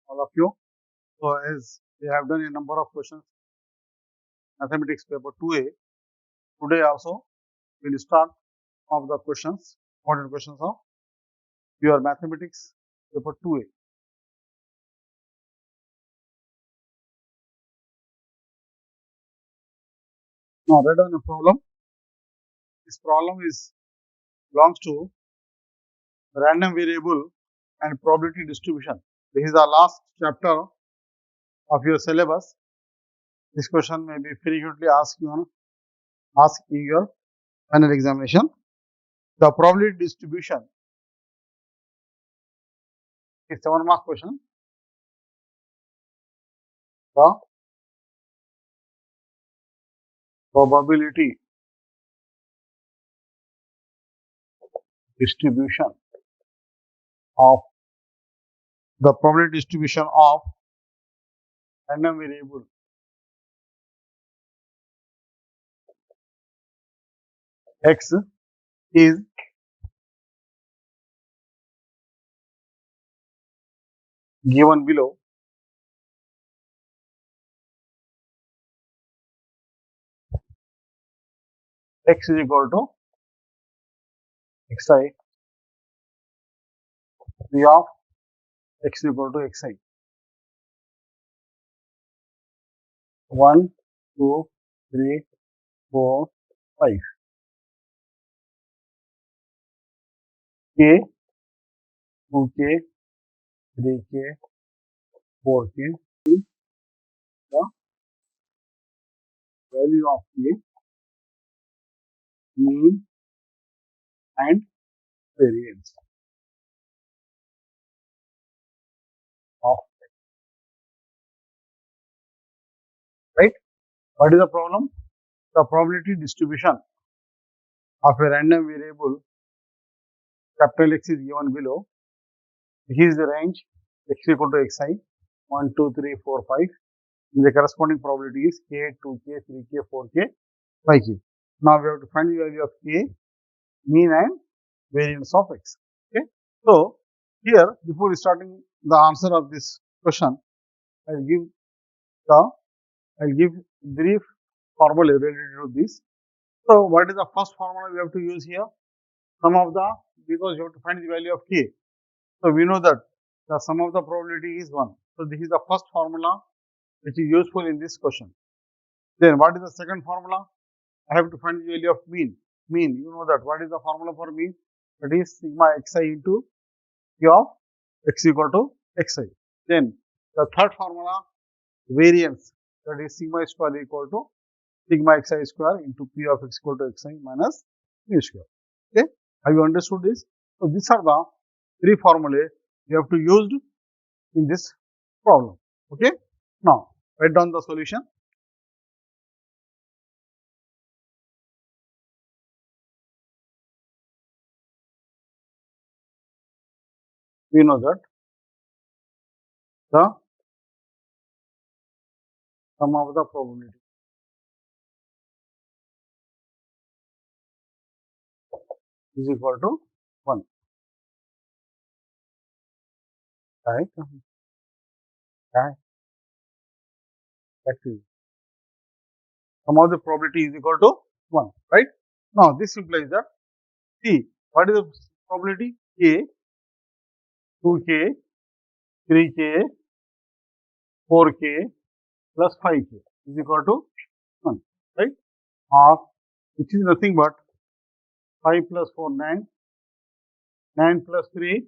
all of you. So as we have done a number of questions, mathematics paper 2A, today also we will start of the questions, important questions of your mathematics paper 2A. Now write down a problem. This problem belongs to random variable and probability distribution. This is the last chapter of your syllabus. This question may be frequently asked in your final examination. The probability distribution is 7-mark question. The probability distribution of random variable x is given below. X is equal to xi, p of x is equal to xi. 1, 2, 3, 4, 5. K, 2k, 3k, 4k. The value of k, mean and variance of x. Right? What is the problem? The probability distribution of a random variable capital X is given below. Here is the range x equal to xi, 1, 2, 3, 4, 5. The corresponding probability is k, 2k, 3k, 4k, 5k. Now we have to find the value of k, mean and variance of x. Okay. So here, before starting the answer of this question, I'll give brief formula related to this. So what is the first formula we have to use here? Because you have to find the value of k. So we know that the sum of the probability is 1. So this is the first formula which is useful in this question. Then what is the second formula? I have to find the value of mean. Mean, you know that. What is the formula for mean? That is sigma xi into p of x equal to xi. Then the third formula, variance, that is sigma square equal to sigma xi square into p of x equal to xi minus mu square. Okay, have you understood this? So these are the three formulae you have to use in this problem. Okay, now write down the solution. We know that the sum of the probability is equal to 1. Right? Right. Actually, sum of the probability is equal to 1. Right? Now this implies that, see, what is the probability? K, 2k, 3k, 4k plus 5k is equal to 1. Right? Or which is nothing but 5 plus 4, 9, 9 plus 3,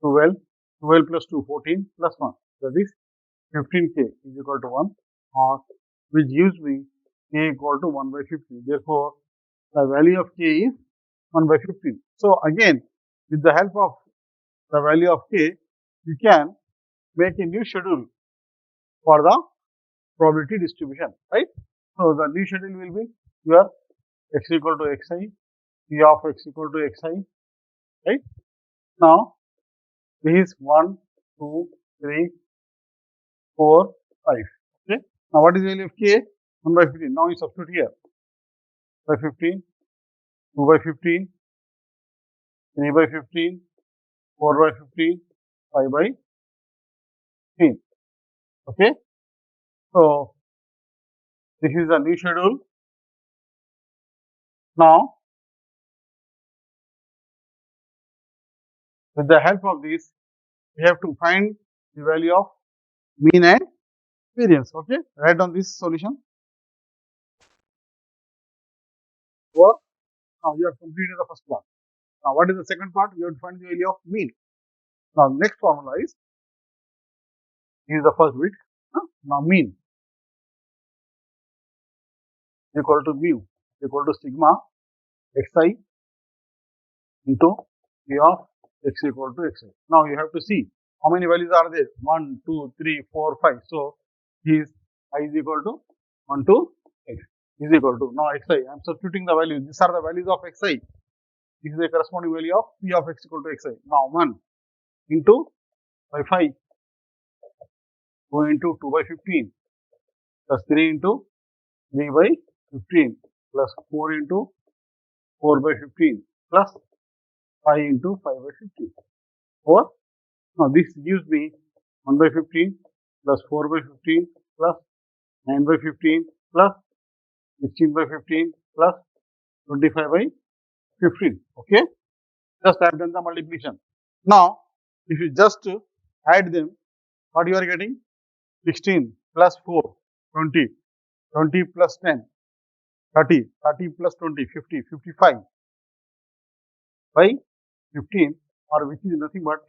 12, 12 plus 2, 14 plus 1. That is 15k is equal to 1, or which gives me k equal to 1 by 15. Therefore, the value of k is 1 by 15. So again, with the help of the value of k, you can make a new schedule for the probability distribution, right? So the new schedule will be your x equal to xi, p of x equal to xi, right? Now, this is 1, 2, 3, 4, 5. Okay. Now, what is the value of k? 1 by 15. Now, you substitute here. By 15, 2 by 15, 3 by 15, 4 by 15, 5 by 15. Okay. So this is the new schedule. Now, with the help of this, we have to find the value of mean and variance. Okay. Write down this solution. Or now you have completed the first part. Now, what is the second part? You have to find the value of mean. Now, next formula is the first bit. Now, mean equal to mu equal to sigma xi into p of x equal to xi. Now, you have to see how many values are there. 1, 2, 3, 4, 5. So, is I is equal to 1 to x is equal to now xi. I am substituting the values. These are the values of xi. This is the corresponding value of p of x equal to xi. Now, 1 into by 5 go into 2 by 15 plus 3 into 3 by 15 plus 4 into 4 by 15 plus 5 into 5 by 15. Or now this gives me 1 by 15 plus 4 by 15 plus 9 by 15 plus 16 by 15 plus 25 by 15. Okay. Just I have done the multiplication. Now, if you just add them, what you are getting? 16 plus 4, 20, 20 plus 10, 30, 30 plus 20, 50, 55 by 15, or which is nothing but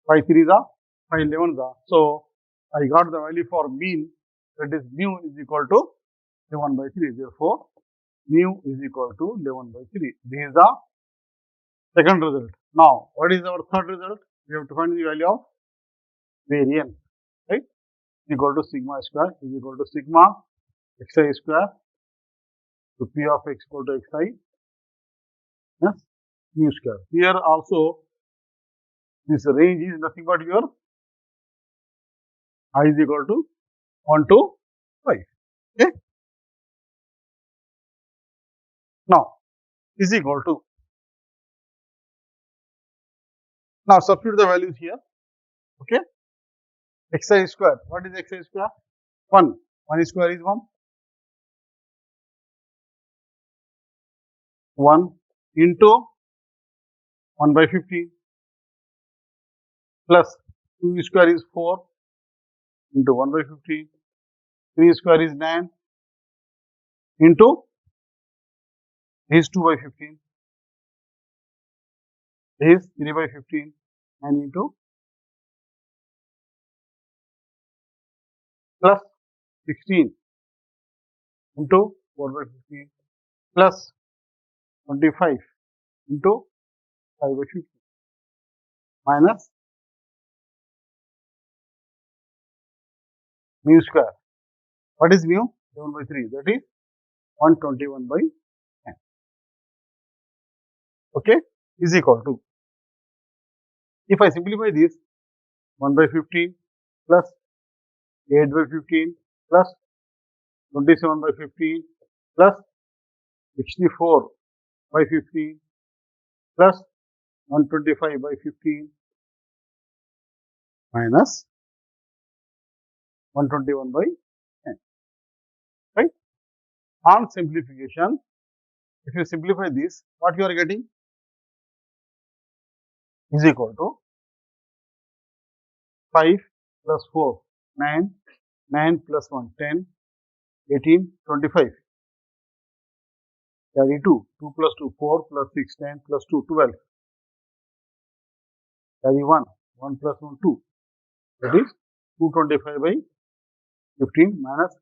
5 3s are 5 11s are. So, I got the value for mean, that is mu is equal to 11 by 3. Therefore, mu is equal to 11 by 3. This is the second result. Now, what is our third result? We have to find the value of variance, right? Equal to sigma square is equal to sigma xi square to p of x equal to xi, yes, mu square. Here also, this range is nothing but your I is equal to 1 to 5. Okay. Now, is equal to. Now, substitute the values here. Okay. Xi square. What is xi square? 1. 1 square is 1. 1 into 1 by 15 plus 2 square is 4 into 1 by 15. 3 square is 9 into is 2 by 15. Is 3 by 15 and into plus 16 into 4 by 15 plus 25 into 5 by 15 minus mu square. What is mu? 7 by 3. That is 121 by 10. Okay. Is equal to. If I simplify this, 1 by 15 plus 8 by 15 plus 27 by 15 plus 64 by 15 plus 125 by 15 minus 121 by 10. Right? On simplification, if you simplify this, what you are getting is equal to 5 plus 4, 9, 9 plus 1, 10, 18, 25. Carry 2, 2 plus 2, 4 plus 6, 10 plus 2, 12. Carry 1, 1 plus 1, 2. That is 225 by 15 minus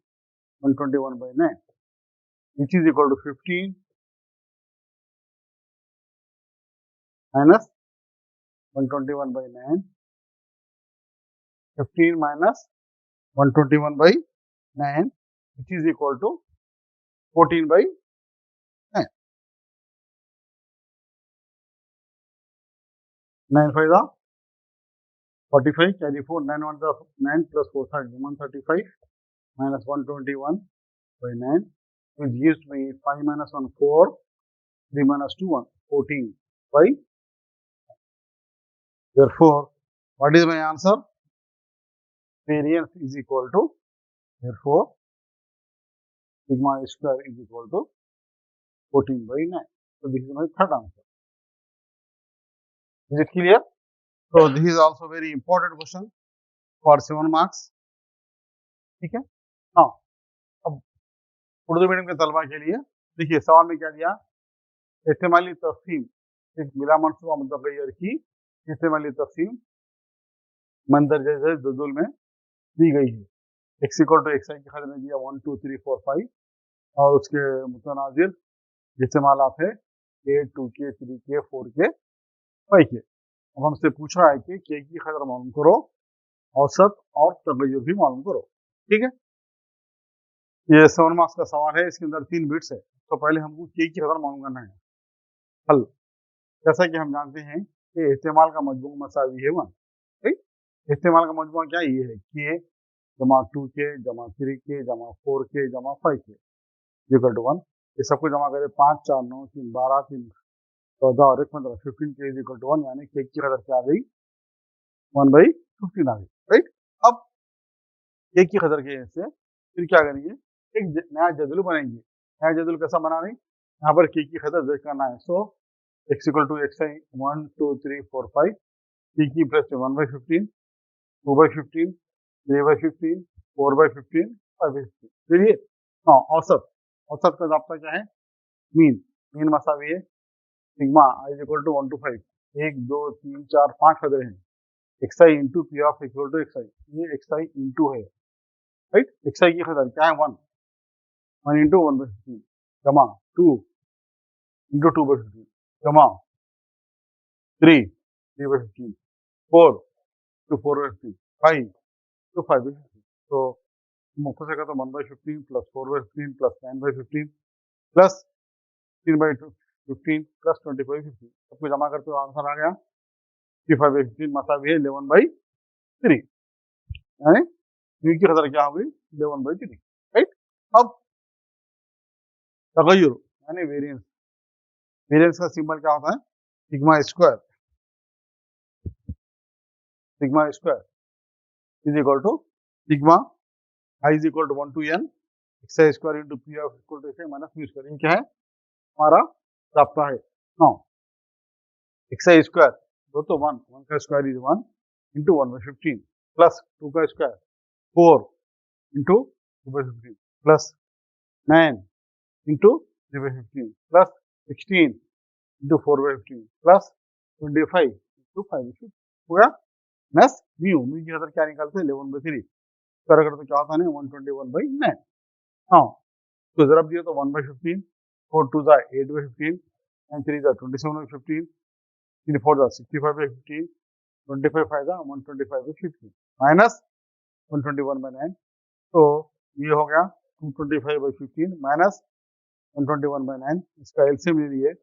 121 by 9, which is equal to 15 minus 121 by 9. 15 minus 121 by 9, which is equal to 14 by 9. 9 5 are 45, carry 4, 9 1 are 9 plus 4 30, 135 minus 121 by 9, which gives me 5 minus 1 4, 3 minus 2 1, 14 by. Therefore, what is my answer? variance is equal to, therefore sigma square is equal to 14/9. So this is my third answer. Is it clear? So this is also very important question for 7 marks. ठीक है. Now अब Urdu medium के तलबा के लिए देखिए सवाल में क्या दिया, इस्तेमाली तकसीम एक बिला मनसूबा मुतगय्यर की इस्तेमाली तकसीम मंदरजे जदुल में दी गई है. x equal to x I की खदर में दिया 1 2 3 4 5 और उसके मुतनाजिर इस्तेमालात है k 2k 3k 4k 5k. अब हमसे पूछ रहा है कि k की खदर मालूम करो, औसत और तगय्युर भी मालूम करो. ठीक है, ये 7 मार्क्स का सवाल है, इसके अंदर 3 बिट्स है. तो पहले हमको k की खदर मालूम करना है. हल, जैसा कि हम जानते हैं कि इस्तेमाल का मजमू मसावी है 1. ठीक, इस्तेमाल का मजमू क्या ये है, k जमा 2k जमा 3k जमा 4k जमा 5k इक्वल टू 1. ये सबको जमा करें 5 4 9 3 12 3 14 और 1 15 15k इक्वल टू 1, यानी k की खदर क्या आ गई 1/15 आ गई. राइट, अब k की खदर के से फिर क्या करेंगे, एक नया जदुल बनाएंगे. नया जदुल कैसा बना रहे, यहाँ पर k की खदर देख करना है. So x equal to x i 1 2 3 4 5 k की प्लस 1/15 2/15 3/15 4/15 5/15. चलिए औसत, औसत का ज़ाब्ता क्या है, मीन. मीन मसावी है sigma I equal to 1 to 5. 1 2 3 4 5 खदर हैं. X I into P of equal to x I, ये एक्स आई इंटू है. राइट, एक्स आई की खदर क्या है 1 इंटू 1/15 जमा 2 इंटू 2/15 जमा 3/15 4 to 4/15 5 to 5/15. तो मुख्य का तो 1/15 प्लस 4/15 प्लस 9/15 प्लस 3/15 प्लस 20/15 सबको जमा करते हुए आंसर आ गया 5/15 मसावी है 11/3, यानी u की कदर क्या होगी 11/3. राइट, अब तगय्युर यानी वेरिएंस. वेरिएंस का सिंबल क्या होता है, sigma square. Sigma square is equal to sigma I is equal to 1 to n x i square into P of equal to x i minus mu square. क्या है हमारा जाब्ता है. नाउ एक्स आई स्क्वायर दो तो 1 का square is 1 into 1/15 plus 2 का square 4 into 2/15 plus 9 into 3/15 plus 16 into 4/15 plus 25 into 5/15 हो गया. नेक्स्ट म्यू, म्यू की कदर क्या निकालते हैं 11/3 कर तो क्या होता है 121/9. हाँ, तो जरा दिया तो 1/15 4 2 8/15 and 3 27/15 3 4 65/15 25 5 125/15 माइनस 121/9. तो ये हो गया 225/15 माइनस 121/9. इसका एलसीएम ले लिए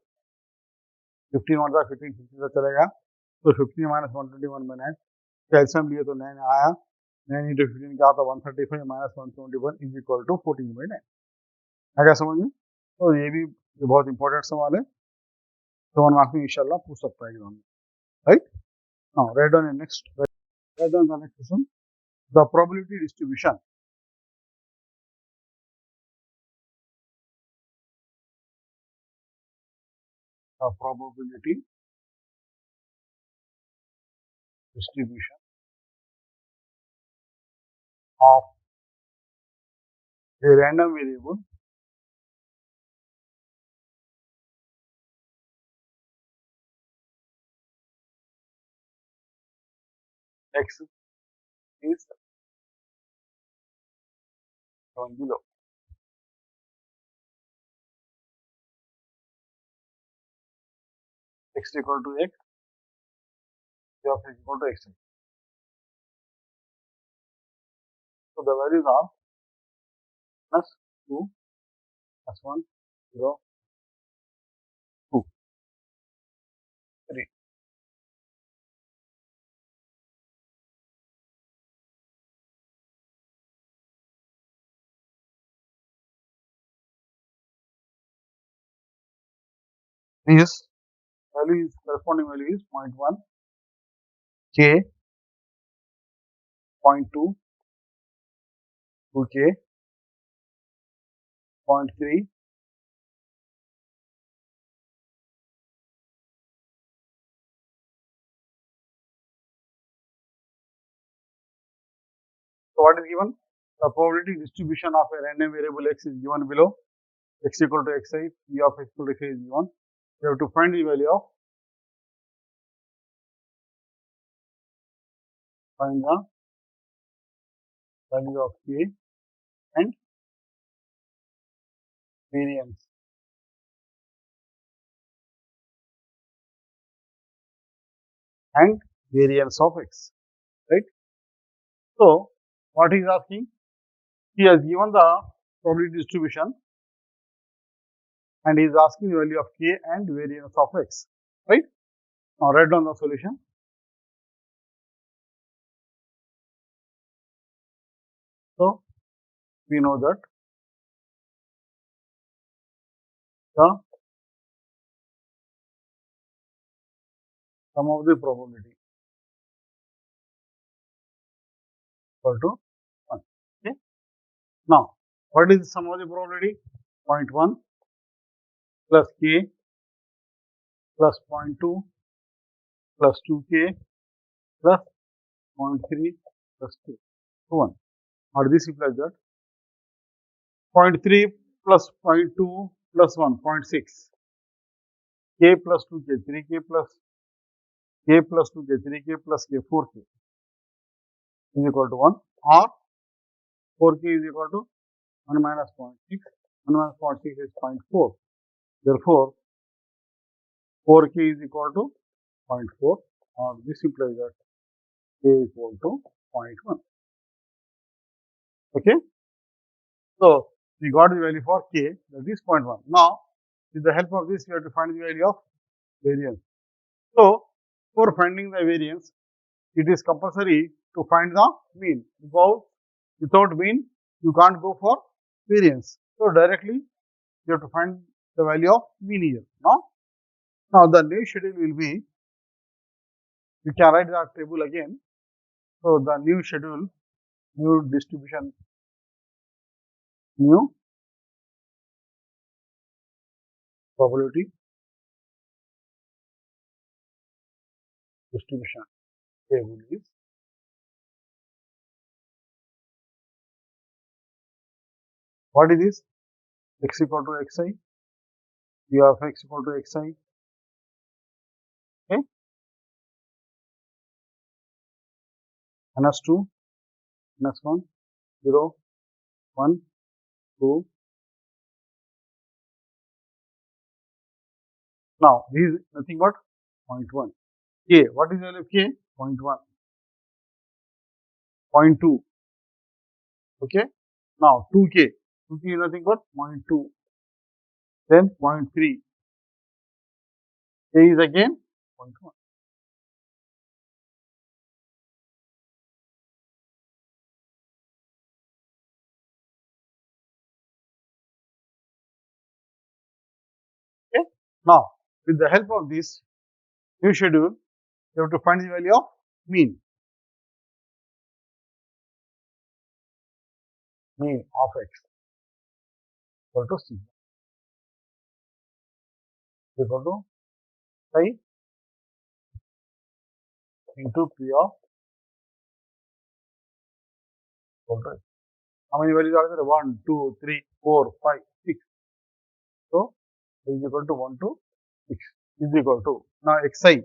15 1 15 15 चलेगा, तो 15 माइनस 121/9 एलसीएम लिए तो 9 आया. 9 इंटू 15 क्या होता 135 माइनस 121 इज इक्वल टू 14/9. क्या समझ में. तो ये भी बहुत इंपॉर्टेंट सवाल है, तो 1 मार्क्स में इंशाल्लाह पूछ सकता है एग्जाम में. Right, now write down next question, the probability distribution. The probability distribution of a random variable x is shown below. X equal to x, y of x equal to x. So the values are +2, +1, 0, 2, 3. This value is corresponding value is 0.1, k 0.2, 2k, 0.3, so what is given? The probability distribution of a random variable x is given below. X equal to xi, p of x equal to xi is given. We have to find the value of k and variance. And variance of x, right? So, what he is asking? He has given the probability distribution and he is asking the value of k and variance of x, right? Now, write down the solution. So, we know that the sum of the probability equal to 1. Okay. Now, what is the sum of the probability? 0.1 plus k plus 0.2 plus 2k plus 0.3 plus k to 1. Or this implies that 0.3 plus 0.2 plus 1, 0.6, k plus 2k, 3k plus k plus 2k, 3k plus k, 4k is equal to 1, or 4k is equal to 1 minus 0.6, 1 minus 0.6 is 0.4. Therefore, 4k is equal to 0.4, or this implies that k is equal to 0.1. Okay. So, we got the value for k, that is 0.1. Now, with the help of this, we have to find the value of variance. So, for finding the variance, it is compulsory to find the mean, because without mean, you can't go for variance. So, directly, you have to find the value of mean here. Now the new schedule will be, you can write the table again. So, the new schedule, new distribution, new probability distribution table is what is this? X equal to xi, p of x equal to xi. Okay, minus 2, minus 1, 0, 1, 2. Now, this is nothing but 0.1. K, what is the value of k? 0.1, 0.2. Okay, now 2k, 2k is nothing but 0.2, then 0.3, k is again 0.1. Okay, now with the help of this new schedule, you have to find the value of mean of x equal to sigma equal to phi into p of equal to x. How many values are there? 1, 2, 3, 4, 5, 6. So, is equal to 1 to 6 is equal to, now xi,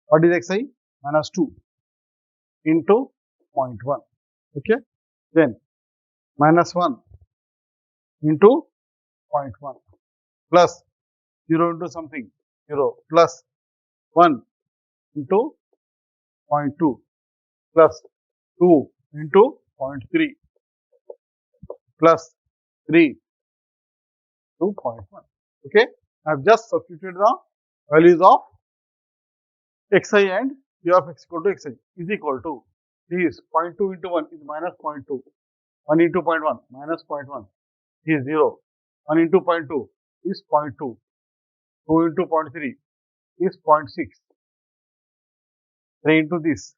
what is xi? Minus 2 into 0.1. Okay, then minus 1 into 0.1 plus 0 into something 0 plus 1 into 0.2 plus 2 into 0.3 plus 3 to 0.1. Okay, I have just substituted the values of xi and p of x equal to xi is equal to, is 0.2 into 1 is minus 0.2, 1 into 0.1 minus 0.1 is 0, 1 into 0.2 is 0.2, 2 into 0.3 is 0.6, 3 into this,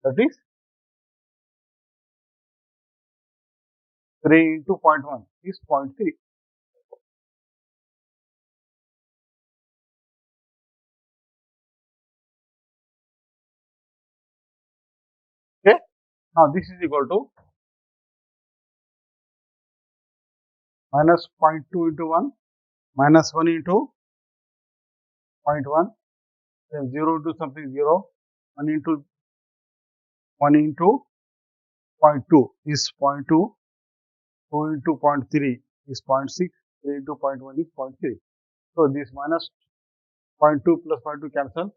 that is 3 into 0.1 is 0.3. Okay. Now this is equal to minus 0.2 into 1 minus 1 into 0.1, then 0 into something 0, 1 into 0.2 is 0.2, 2 into 0.3 is 0.6, 3 into 0.1 is 0.3. So this minus 0.2 plus 0.2 cancel,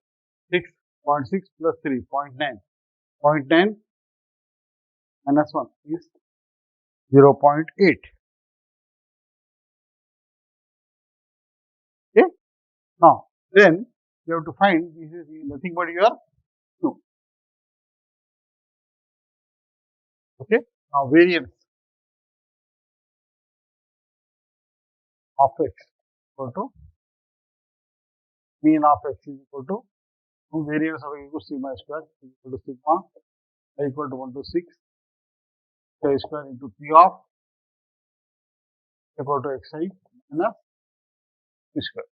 6, 0.6 plus 3, 0.9. 0.9 minus 1 is 0.8. Okay. Now, then you have to find this is nothing but your Q. Okay. Now, variance of x equal to mean of x is equal to variance of x equal to sigma square is equal to sigma I equal to 1 to 6 xi square into p of equal to xi minus p square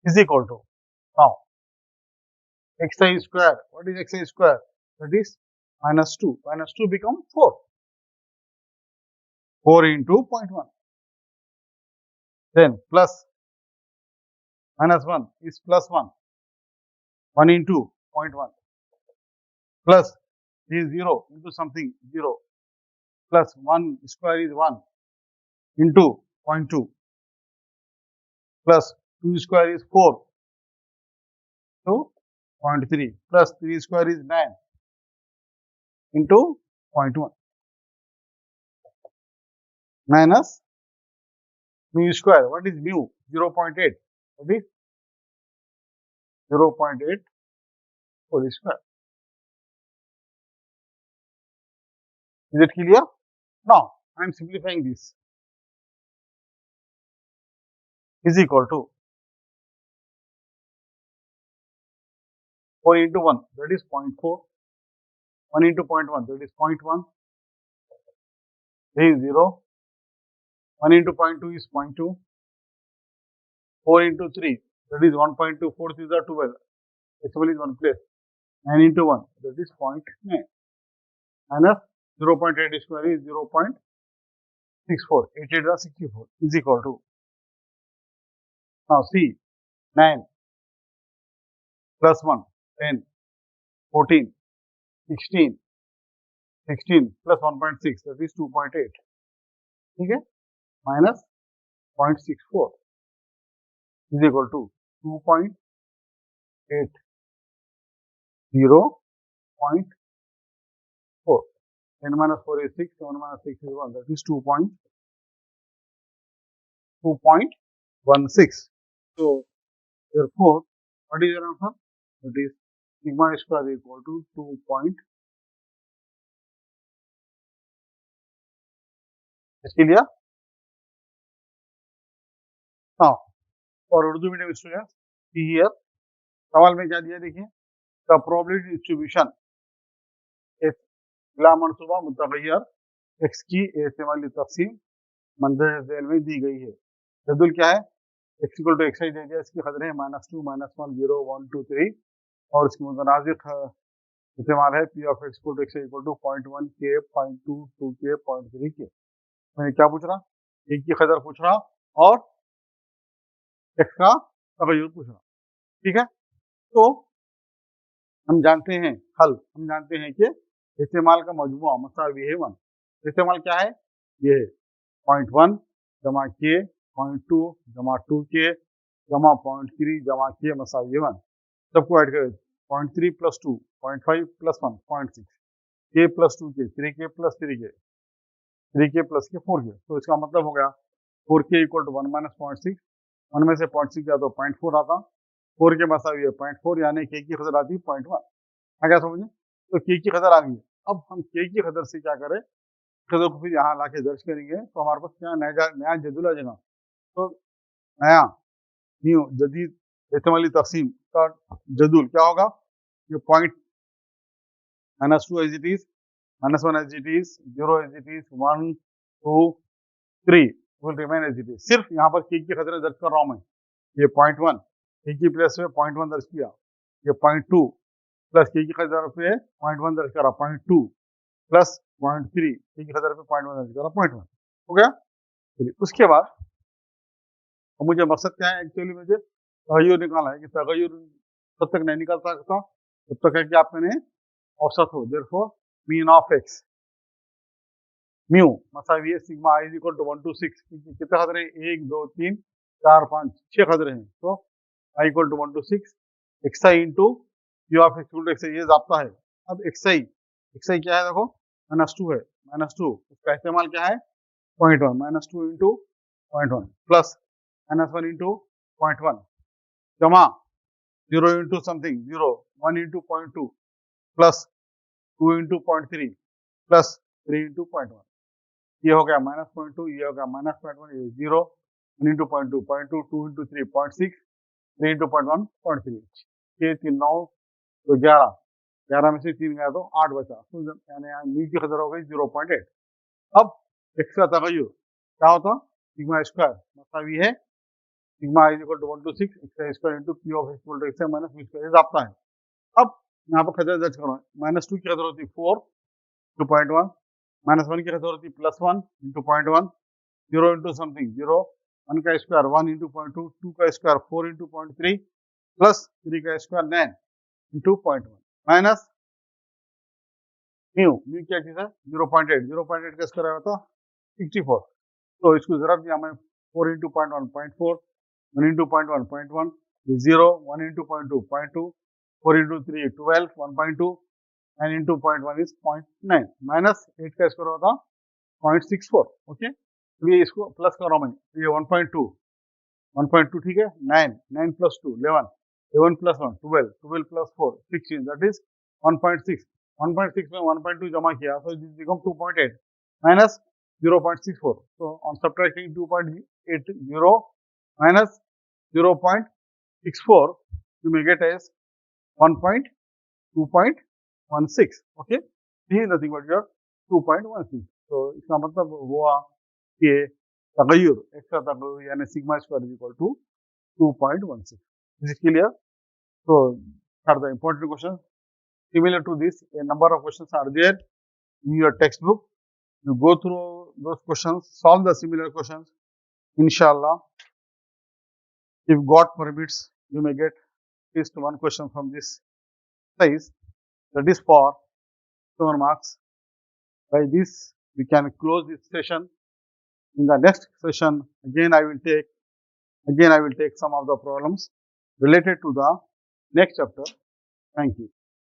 is equal to now xi square. What is xi square? That is minus 2. Minus 2 become 4. 4 into 0.1. Then plus minus 1 is plus 1. 1 into 0.1 plus is 0 into something 0 plus 1 square is 1 into 0.2 plus 2 square is 4 to 0.3 plus 3 square is 9 into 0.1 minus mu square. What is mu? 0.8. What is 0.8 whole square. Is it clear? Now, I am simplifying this. Is equal to 4 into 1, that is 0.4. 1 into 0.1, that is 0.1. This is 0. 1 into 0.2 is 0.2. 4 into 3, that is 1.2. 4 is the 12. Decimal is one place. 9 into 1, that is 0.9. Minus 0.8 square is 0.64. 8 is 64 is equal to. Now see, 9 plus 1, 10, 14, 16, 16 plus 1.6, that is 2.8. Okay? Minus 0.64 is equal to 2.80. 0.4. 10 minus 4 is 6, 7 minus 6 is 1, that is 2.16. So, therefore, what is your answer? That is sigma square equal to 2. Is clear? Now, for Urdu medium students, see here, सवाल में क्या दिया देखिए, the probability distribution is ला मनसूबा मुतगय्यर x की a से वाली तकसीम मंजर झेल में दी गई है। जदुल क्या है? x इक्वल टू एक्स आई दे दिया, इसकी कदर है -2, -1, 0, 1, 2, 3 और इसकी मुतनाज़िर इस्तेमाल है p of x equal to x equal to 0.1 के, 0.2, 2 के, 0.3 के। मैंने क्या पूछ रहा? एक की कदर पूछ रहा और एक्स का तगय्युर पूछ रहा। ठीक है, तो हम जानते हैं हल, हम जानते हैं कि इस्तेमाल का मजमुआ मसावी है 1। इस्तेमाल क्या है? ये 0.1 जमा के, 0.2 जमा 2 के जमा 0.3 जमा के मसावी 1। सबको ऐड करें, 0.3 प्लस 2, 0.5 प्लस 1, 0.6, के प्लस 2 के, 3 के प्लस 3 के, 3 के प्लस के 4 के। तो इसका मतलब हो गया 4k इक्वल टू 1 माइनस 0.6, 1 में से 0.6 गया तो 0.4 आता, 4 के मसावी है 0.4, यानी के की कदर आती है 0.1। आ गया समझे? तो के की कदर आ गई। अब हम के की कदर से क्या करें, कदर को फिर यहाँ ला के दर्ज करेंगे तो हमारे पास क्या नया जदुल आ जाएगा। तो नया न्यू जदीद डेसिमली तकसीम का जदूल क्या होगा, ये point -2 as it is, -1 as it is, 0 as it is, 1 2 3 will remain as it is. सिर्फ यहाँ पर के की खतरे दर्ज कर रहा हूँ मैं, ये 0.1 के की प्लेस पे 0.1 दर्ज किया, ये 0.2 प्लस के की खतरे पे 0.1 दर्ज करा, 0.2 प्लस 0.3 के की खतरे पे 0.1 दर्ज करा, 0.1 हो गया। चलिए उसके बाद अब मुझे मकसद क्या है, एक्चुअली मुझे तगय्युर निकालना है कि तगय्युर तब तक नहीं निकाल सकता जब तक है कि आप मैंने औसत हो। Therefore mean of X mu मसावी है sigma I is equal to 1 to 6, कितने खतरे हैं, 1 2 3 4 5 6 खतरे हैं, तो I equal to 1 to 6 X I into U of X X ये जाता है। अब एक्स आई क्या है देखो, -2 है, -2 इसका इस्तेमाल क्या है 0.1, -2 इंटू 0.1 प्लस -1 इंटू 0.1 जमा 0 into something 0, 1 into 0.2 plus 2 into 0.3 plus 3 into 0.1, ये हो गया -0.2, ये हो गया -0.1, ये 0, 1 इंटू 0.2 0.2, 2 इंटू 3 0.6, 3 इंटू 0.1 0.3, 6 3 9 तो 11, 11 में से 3 गया तो 8 बचा, तो यानी नी की खतर हो गई 0.8। अब एक्स का तगय्युर क्या होता, सिग्मा स्क्वायर मसावी है sigma is equal to 1 to 6 x square into P of x equal to x minus b square, आपका है। अब यहाँ पर खतर दर्ज करो, -2 की खतर होती है 4 टू 0.1, -1 की खतर होती है +1 इंटू 0.1, 0 इंटू समथिंग 0, 1 का स्क्वायर 1 इंटू 0.2, 2 का स्क्वायर 4 इंटू 0.3 प्लस 3 का स्क्वायर 9 इंटू 0.1 माइनस म्यू क्या चीज है 0.8, 0.8 का स्क्वायर आया था 64, तो इसको जरा दिया मैं 4 into 0.1 0.4, 1 into 0.1 0.1 is 0, 1 into 0.2 0.2, 4 into 3 12 1.2, 9 into 0.1 is 0.9 minus 8 का स्क्वायर होता 0.64। ओके, तो ये इसको प्लस कर रहा हूँ मैं, ये 1.2 ठीक है, 9 plus 2 11, 11 plus 1 12, 12 plus 4 16, that is 1.6, 1.6 में 1.2 जमा किया तो this become 2.8 minus 0.64, so on subtracting 2.80 minus 0.64 you may get as 1.2.16, okay, this is nothing but your 2.16, so इसका मतलब हुआ कि तगय्युर एक्स का तगय्युर यानी sigma square is equal to 2.16, this is clear। so are the important questions similar to this, a number of questions are there in your textbook, you go through those questions, solve the similar questions, inshallah if God permits you may get at least one question from this size, that is for 7 marks. By this we can close this session. In the next session again I will take some of the problems related to the next chapter. Thank you.